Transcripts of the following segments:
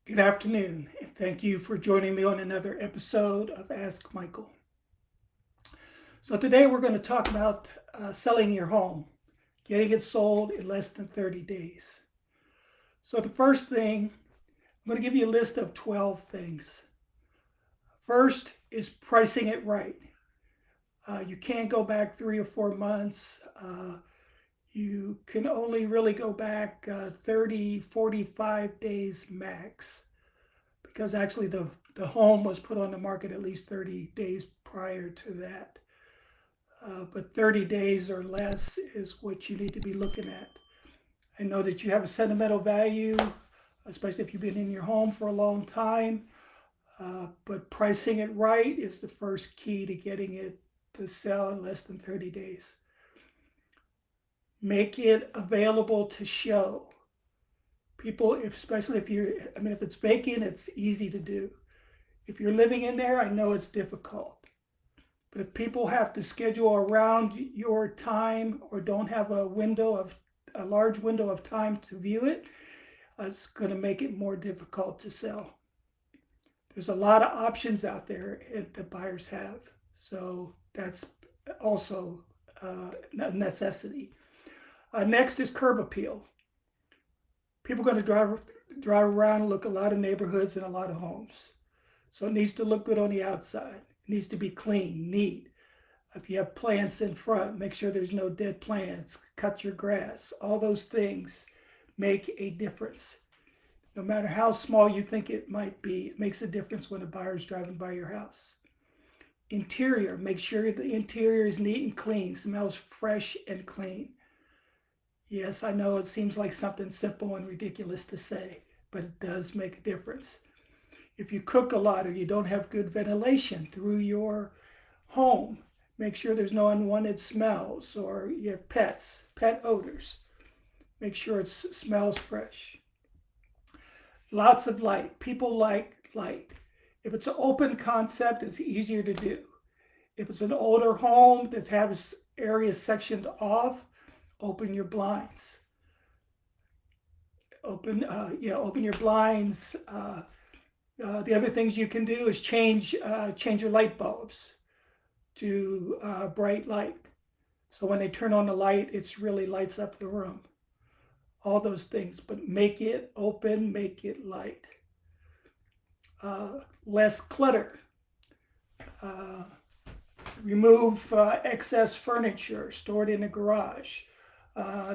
Good afternoon, and thank you for joining me on another episode of Ask Michael. So, today we're going to talk about selling your home, getting it sold in less than 30 days. So, the first thing, I'm going to give you a list of 12 things. First is pricing it right. You can't go back 3 or 4 months. You can only really go back 30, 45 days max, because actually the home was put on the market at least 30 days prior to that. But 30 days or less is what you need to be looking at. I know that you have a sentimental value, especially if you've been in your home for a long time, but pricing it right is the first key to getting it to sell in less than 30 days. Make it available to show. People, especially if it's vacant, it's easy to do. If you're living in there, I know it's difficult. But if people have to schedule around your time or don't have a large window of time to view it, it's going to make it more difficult to sell. There's a lot of options out there that buyers have, so that's also a necessity. Next is curb appeal. People are going to drive around and look at a lot of neighborhoods and a lot of homes, so it needs to look good on the outside. It needs to be clean, neat. If you have plants in front, make sure there's no dead plants. Cut your grass. All those things make a difference. No matter how small you think it might be, it makes a difference when a buyer's driving by your house. Interior, make sure the interior is neat and clean, smells fresh and clean. Yes, I know it seems like something simple and ridiculous to say, but it does make a difference. If you cook a lot or you don't have good ventilation through your home, make sure there's no unwanted smells, or you have pet odors. Make sure it smells fresh. Lots of light. People like light. If it's an open concept, it's easier to do. If it's an older home that has areas sectioned off, open your blinds. Open your blinds. The other things you can do is change your light bulbs to bright light. So when they turn on the light, it really lights up the room. All those things, but make it open, make it light. Less clutter. Remove excess furniture stored in the garage.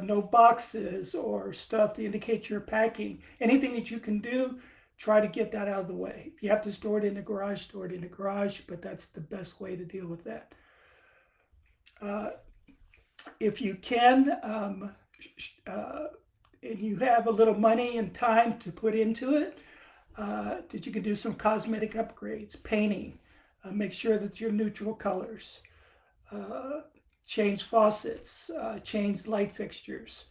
No boxes or stuff to indicate you're packing. Anything that you can do, try to get that out of the way. If you have to store it in the garage, store it in the garage, but that's the best way to deal with that. If you can, and you have a little money and time to put into it, that you can do some cosmetic upgrades, painting, make sure that you're neutral colors, change faucets, change light fixtures.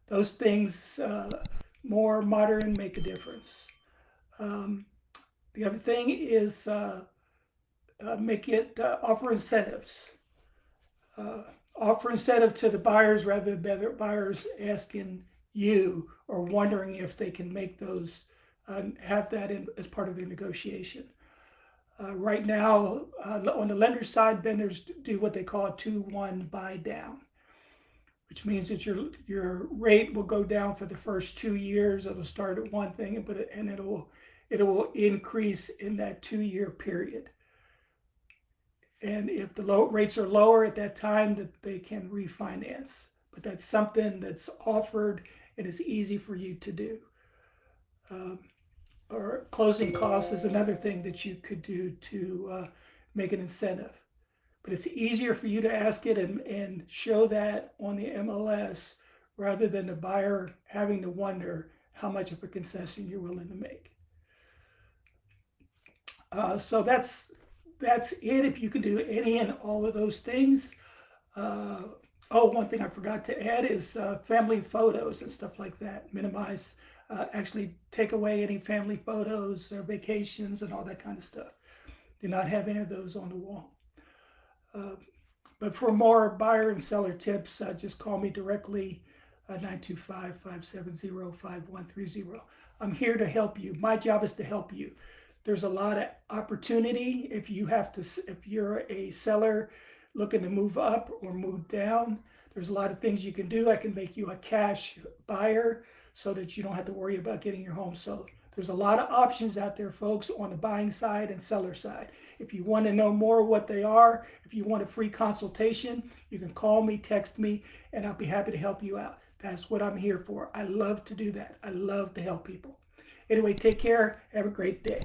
Those things, more modern, make a difference. The other thing is make it offer incentives. Offer incentive to the buyers rather than buyers asking you or wondering if they can make those, have that as part of their negotiation. Right now, on the lender side, vendors do what they call a 2-1 buy down, which means that your rate will go down for the first 2 years. It'll start at one thing, and it will increase in that 2-year period. And if the low rates are lower at that time, that they can refinance. But that's something that's offered and is easy for you to do. Or closing costs is another thing that you could do to make an incentive. But it's easier for you to ask it and show that on the MLS rather than the buyer having to wonder how much of a concession you're willing to make. So that's it. If you can do any and all of those things. One thing I forgot to add is family photos and stuff like that. Minimize, actually take away any family photos or vacations and all that kind of stuff. Do not have any of those on the wall. But for more buyer and seller tips, just call me directly. 925-570-5130. I'm here to help you. My job is to help you. There's a lot of opportunity if you're a seller looking to move up or move down. There's a lot of things you can do. I can make you a cash buyer so that you don't have to worry about getting your home sold. There's a lot of options out there, folks, on the buying side and seller side. If you want to know more what they are, if you want a free consultation, you can call me, text me, and I'll be happy to help you out. That's what I'm here for. I love to do that. I love to help people. Anyway, take care. Have a great day.